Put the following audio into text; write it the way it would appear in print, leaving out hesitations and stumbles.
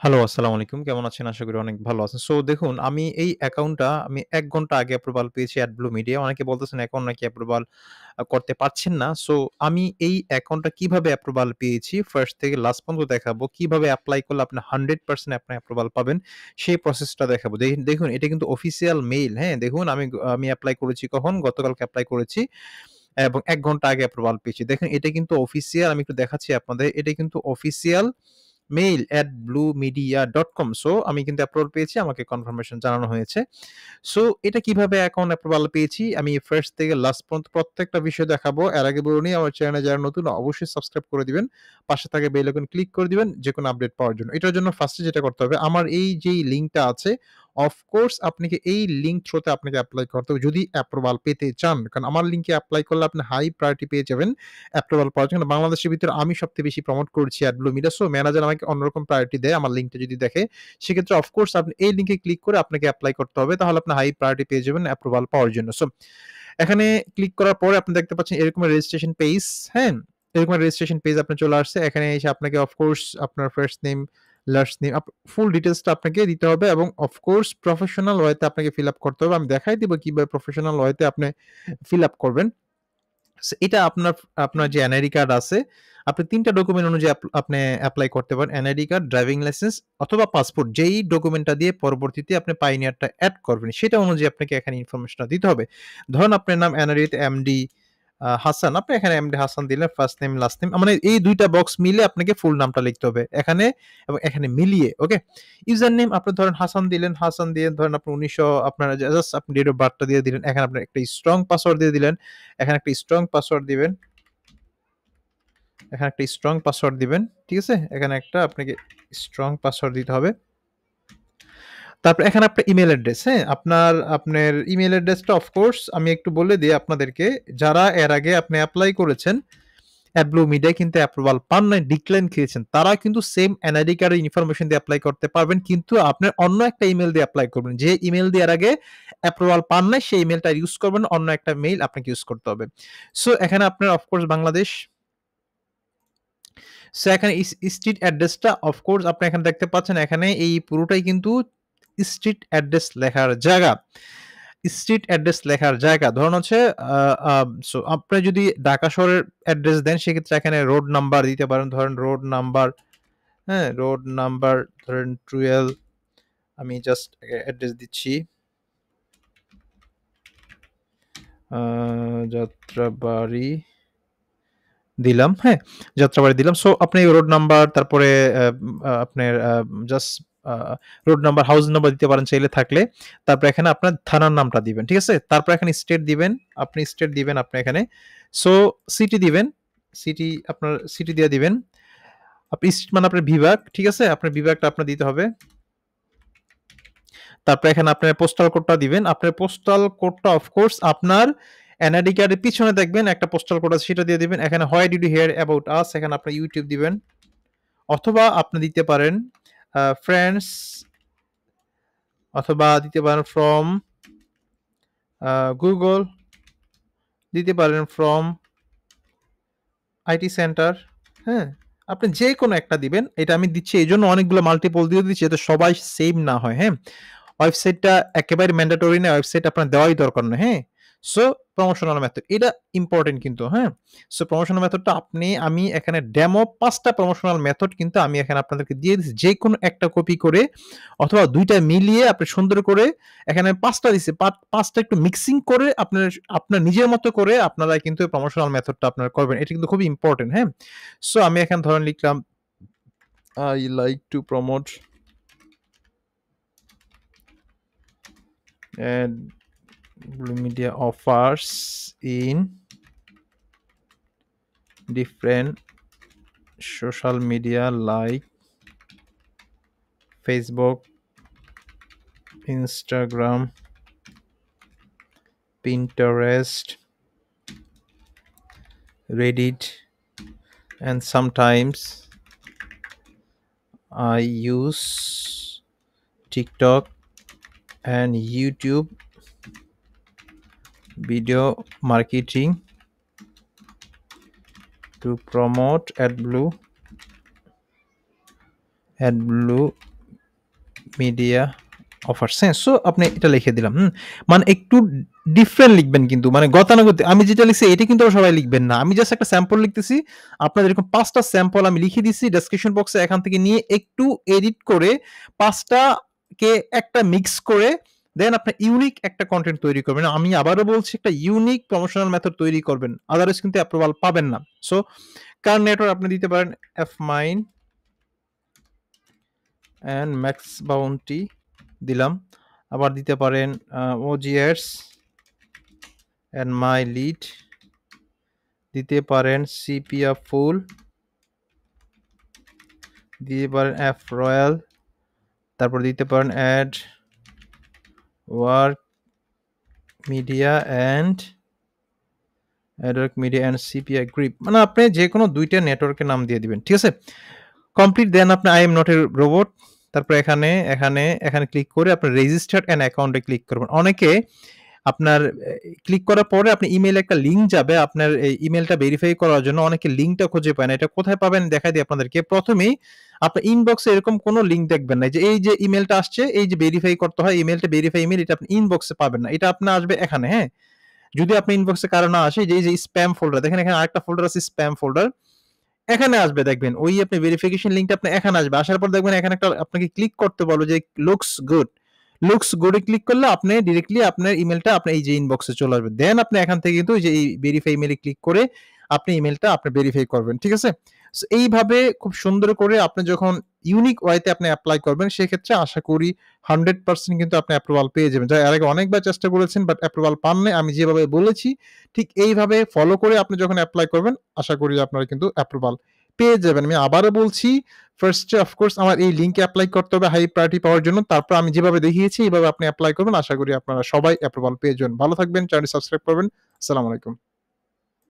Hello, আসসালামু আলাইকুম। কেমন আছেন? আশা করি অনেক ভালো আছেন। সো দেখুন আমি এই অ্যাকাউন্টটা আমি ১ ঘন্টা আগে অ্যাপ্রুভাল পেয়েছি AdBlue Media। অনেকে বলতেছেন অ্যাকাউন্ট নাকি অ্যাপ্রুভাল করতে পারছেন না। সো আমি এই অ্যাকাউন্টটা কিভাবে অ্যাপ্রুভাল পেয়েছি ফার্স্ট থেকে লাস্ট পর্যন্ত দেখাবো। কিভাবে এপ্লাই করলে আপনি 100% আপনি অ্যাপ্রুভাল পাবেন সেই প্রসেসটা দেখাবো। দেখুন এটা কিন্তু অফিসিয়াল মেইল, হ্যাঁ? দেখুন আমি এপ্লাই করেছি কখন? গতকালকে এপ্লাই করেছি এবং ১ ঘন্টা আগে অ্যাপ্রুভাল পেয়েছি। দেখেন এটা কিন্তু অফিসিয়াল আমি একটু দেখাচ্ছি আপনাদের। এটা কিন্তু অফিসিয়াল মেইল @bluemedia.com সো আমি কিন্তু অ্যাপ্রুভাল পেয়েছি। আমাকে কনফার্মেশন জানানো হয়েছে। সো এটা কিভাবে অ্যাকাউন্ট অ্যাপ্রুভাল পেয়েছি আমি ফার্স্ট থেকে লাস্ট পর্যন্ত প্রত্যেকটা বিষয় দেখাবো। এর আগে বলে নিই আমার চ্যানেলে যারা নতুন অবশ্যই সাবস্ক্রাইব করে দিবেন। পাশে থাকা বেল আইকন ক্লিক করে দিবেন যেকোনো আপডেট পাওয়ার জন্য। এটার জন্য ফার্স্টে যেটা করতে হবে আমার এই যেই লিঙ্কটা আছে অফ কোর্স আপনাকে এই লিঙ্ক থ্রুতে আপনাকে এপ্লাই করতে হবে যদি অ্যাপ্রুভাল পেতে চান। কারণ আমার লিঙ্কে এপ্লাই করলে আপনি হাই প্রায়োরিটি পেয়ে যাবেন অ্যাপ্রুভাল পাওয়ার জন্য। বাংলাদেশের ভিতরে আমি সবথেকে বেশি প্রমোট করছি AdBlue Media সো ম্যানেজার আমাকে অন্যরকম প্রায়োরিটি দেয় আমার লিঙ্কটা যদি দেখে। সেক্ষেত্রে অফ কোর্স আপনি এই লিঙ্কে ক্লিক করে আপনাকে এপ্লাই করতে হবে। তাহলে আপনি হাই প্রায়োরিটি পেয়ে যাবেন অ্যাপ্রুভাল পাওয়ার জন্য। সো এখানে ক্লিক করার পরে আপনি দেখতে পাচ্ছেন এরকম রেজিস্ট্রেশন পেজ, হ্যাঁ? এরকম রেজিস্ট্রেশন পেজ আপনার চলে আসছে। এখানে এসে আপনাকে অফ কোর্স আপনার first name, last name full ডিটেইলসটা আপনাকে দিতে হবে এবং অফ কোর্স প্রফেশনাল ওয়েতে আপনাকে ফিল আপ করতে হবে। আমি দেখাই দিব কিভাবে প্রফেশনাল ওয়েতে আপনি ফিল আপ করবেন। এটা আপনার যে এনআইডি কার্ড আছে, আপনি ৩ টা ডকুমেন্ট অনুযায়ী আপনি এপ্লাই করতে পারেন। এনআইডি কার্ড, ড্রাইভিং লাইসেন্স অথবা পাসপোর্ট যেই ডকুমেন্টটা দিয়ে পরবর্তীতে আপনি পাইওনিয়ারটা এড করবেন, সেটা অনুযায়ী আপনাকে এখানে ইনফরমেশনটা দিতে হবে। ধরুন আপনার নাম এনআইডিতে এমডি হাসান। আপনি এখানে এমডি হাসান দিলেন ফার্স্ট নেম, লাস্ট নেম। মানে এই ২ টা বক্স মিলে আপনাকে ফুল নামটা লিখতে হবে। এখানে এবং এখানে মিলিয়ে, ওকে? ইউজার নেম আপনি ধরেন হাসান দিলেন, হাসান দিয়ে ধরেন আপনি ১৯০০ আপনার জাস্ট আপনি ডেট অফ বার্থটা দিয়ে দিলেন। এখানে আপনি একটা স্ট্রং পাসওয়ার্ড দিয়ে দিলেন। এখানে একটা স্ট্রং পাসওয়ার্ড দিবেন। এখানে একটা স্ট্রং পাসওয়ার্ড দিবেন। ঠিক আছে? এখানে একটা আপনাকে স্ট্রং পাসওয়ার্ড দিতে হবে। তারপর এখানে আপনার ইমেইল অ্যাড্রেস, হ্যাঁ? আপনার ইমেইল অ্যাড্রেসটা অফ কোর্স আমি একটু বলে দেই আপনাদেরকে। যারা এর আগে আপনি এপ্লাই করেছেন AdBlue Media কিন্তু অ্যাপ্রুভাল পান নাই, ডিক্লাইন খেয়েছেন। তারা কিন্তু সেম এনআইডি কার্ডের ইনফরমেশন দিয়ে এপ্লাই করতে পারবেন। কিন্তু আপনার অন্য একটা ইমেইল দিয়ে এপ্লাই করবেন। যে ইমেইল দিয়ে এর আগে অ্যাপ্রুভাল পান নাই সেই ইমেইলটা ইউজ করবেন। অন্য একটা মেইল আপনাকে ইউজ করতে হবে। সো এখানে আপনার অফ কোর্স বাংলাদেশ। সো এখানে স্ট্রিট অ্যাড্রেসটা অফ কোর্স আপনি এখানে দেখতে পাচ্ছেন এখানে এই পুরোটাই কিন্তু স্ট্রিট অ্যাড্রেস লেখার জায়গা। স্ট্রিট অ্যাড্রেস লেখার জায়গা। ধরুন হচ্ছে আ আ সো আপনি যদি ঢাকা শহরের অ্যাড্রেস দেন সেক্ষেত্রে এখানে রোড নাম্বার দিতে পারেন। ধরেন রোড নাম্বার, হ্যাঁ? রোড নাম্বার ধরেন 12 আমি জাস্ট অ্যাড্রেস দিচ্ছি। আ যাত্রাবাড়ি দিলাম, হ্যাঁ? যাত্রাবাড়ি দিলাম। সো আপনি রোড নাম্বার তারপরে আপনার জাস্ট আ রোড নাম্বার, হাউস নাম্বার দিতে পারেন চাইলে থাকলে। তারপর এখানে আপনার থানার নামটা দিবেন। ঠিক আছে? তারপর এখানে স্টেট দিবেন। আপনি স্টেট দিবেন আপনি এখানে। সো সিটি দিবেন। আপনার সিটি দিয়ে দিবেন। আপনি স্টেট মানে আপনার বিভাগ। ঠিক আছে? আপনার বিভাগটা আপনার দিতে হবে। তারপর এখানে আপনার পোস্টাল কোডটা দিবেন। আপনার পোস্টাল কোডটা অফ কোর্স আপনার এনআইডি কার্ডের পিছনে দেখবেন একটা পোস্টাল কোড আছে সেটা দিয়ে দিবেন। এখানে why did you hear about us এখানে আপনার YouTube দিবেন। অথবা আপনি দিতে পারেন ফ্রেন্ডস অথবা দিতে পারেন ফ্রম Google, দিতে পারেন ফ্রম আইটি সেন্টার, হ্যাঁ? আপনি যেকোনো একটা দিবেন। এটা আমি দিচ্ছি এজন্য অনেকগুলো মাল্টিপল দিয়ে দিচ্ছি যাতে সবাই সেম না হয়, হ্যাঁ? ওয়েবসাইটটা একেবারে ম্যান্ডেটরি না, ওয়েবসাইট আপনার দেওয়াই দরকার না, হ্যাঁ? সো প্রমোশনাল মেথড এটা ইম্পোর্টেন্ট কিন্তু, হ্যাঁ? সো প্রমোশনাল মেথডটা আমি এখানে ডেমো ৫ টা প্রমোশনাল মেথড কিন্তু আমি এখানে আপনাদেরকে দিয়ে দিচ্ছি। যেকোনো একটা কপি করে অথবা ২ টা মিলিয়ে আপনি সুন্দর করে এখানে ৫ টা দিচ্ছি। ৫ টা একটু মিক্সিং করে আপনার নিজের মতো করে আপনারা কিন্তু প্রমোশনাল মেথডটা আপনারা করবেন। এটা কিন্তু খুবই ইম্পোর্টেন্ট, হ্যাঁ? সো আমি এখানে ধরেন লিখলাম I like to promote AdBlue Media offers in different social media like Facebook, Instagram, Pinterest, Reddit, and sometimes I use TikTok and YouTube video marketing to promote AdBlue media offers, হ্যাঁ? So আপনি এটা লিখে দিলাম, হুম? মানে একটু different লিখবেন কিন্তু। মানে গতানুগতিক আমি যেটা লিখছি এটা কিন্তু আবার সবাই লিখবেন না। আমি জাস্ট একটা স্যাম্পল লিখতেছি। আপনাদের এরকম ৫ টা স্যাম্পল আমি লিখে দিছি ডেসক্রিপশন বক্সে এখান থেকে নিয়ে একটু এডিট করে ৫ টাকে একটা মিক্স করে দেন আপনার ইউনিক একটা কনটেন্ট তৈরি করবেন। আমি আবারও বলছি একটা ইউনিক প্রমোশনাল মেথড তৈরি করবেন। আদারওয়াইজ কিন্তু অ্যাপ্রুভাল পাবেন না। সো কার নেটওয়ার্ক আপনি দিতে পারেন Fmine অ্যান্ড ম্যাক্স বাউন্টি দিলাম। আবার দিতে পারেন OGS অ্যান্ড মাই লিড, দিতে পারেন সিপিয়া ফুল, দিতে পারেন F রয়্যাল, তারপর দিতে পারেন AdWork Media and CPI Grip. মানে আপনি যে কোনো ২ টা নেটওয়ার্কের নাম দিয়ে দিবেন। ঠিক আছে? কমপ্লিট দেন আপনি I am not a robot. তারপর এখানে ক্লিক করে আপনি রেজিস্টার্ড অ্যান অ্যাকাউন্টে ক্লিক করবেন। অনেকে আপনার ক্লিক করার পরে আপনি ইমেইলে একটা লিঙ্ক যাবে আপনার এই ইমেইলটা ভেরিফাই করার জন্য। অনেকে লিঙ্কটা খুঁজে পায় না। এটা কোথায় পাবেন দেখাই দিই আপনাদেরকে। ১ম এই আপনার ইনবক্সে এরকম কোনো লিঙ্ক দেখবেন না। এই যে ইমেইলটা আসছে, এই যে ভেরিফাই করতে হয়, ইমেইলটা ভেরিফাই ইমেইল, এটা আপনি ইনবক্সে পাবেন না। এটা আপনার আসবে এখানে, হ্যাঁ? যদি আপনি ইনবক্সে কারো না আসে, এই যে স্প্যাম ফোল্ডার দেখেন, এখানে আরেকটা ফোল্ডার আছে স্প্যাম ফোল্ডার। এখানে আসবে দেখবেন। ওই আপনি ভেরিফিকেশন লিঙ্কটা আপনার এখানে আসবে। আসার পর দেখবেন এখানে একটা আপনাকে ক্লিক করতে বলবে যে লুকস গুড। লুকস গুড এ ক্লিক করলে আপনি ডিরেক্টলি আপনার ইমেইলটা আপনার এই যে ইনবক্সে চলে আসবে। দেন আপনি এখান থেকে কিন্তু যে এই ভেরিফাই ইমেইলে ক্লিক করে আপনি ইমেইলটা আপনি ভেরিফাই করবেন। ঠিক আছে? সো এইভাবে খুব সুন্দর করে আপনি যখন ইউনিক ওয়েতে আপনি এপ্লাই করবেন সেক্ষেত্রে আশা করি 100% কিন্তু আপনি অ্যাপ্রুভাল পেয়ে যাবেন। যা এর আগে অনেকবার চেষ্টা করেছেন বাট অ্যাপ্রুভাল পান নাই। আমি যেভাবে বলেছি ঠিক এইভাবে ফলো করে আপনি যখন এপ্লাই করবেন আশা করি আপনারা কিন্তু অ্যাপ্রুভাল পেয়ে যাবেন। আমি আবারও বলছি, ফার্স্ট এ অফকোর্স আমার এই লিঙ্কে এপ্লাই করতে হবে হাই প্রায়োরিটি পাওয়ার জন্য। তারপর আমি যেভাবে দেখিয়েছি এভাবে আপনি এপ্লাই করবেন। আশা করি আপনারা সবাই অ্যাপ্রুভাল পেয়ে যাবেন। ভালো থাকবেন, চ্যানেলটি সাবস্ক্রাইব করবেন। আসসালামু আলাইকুম।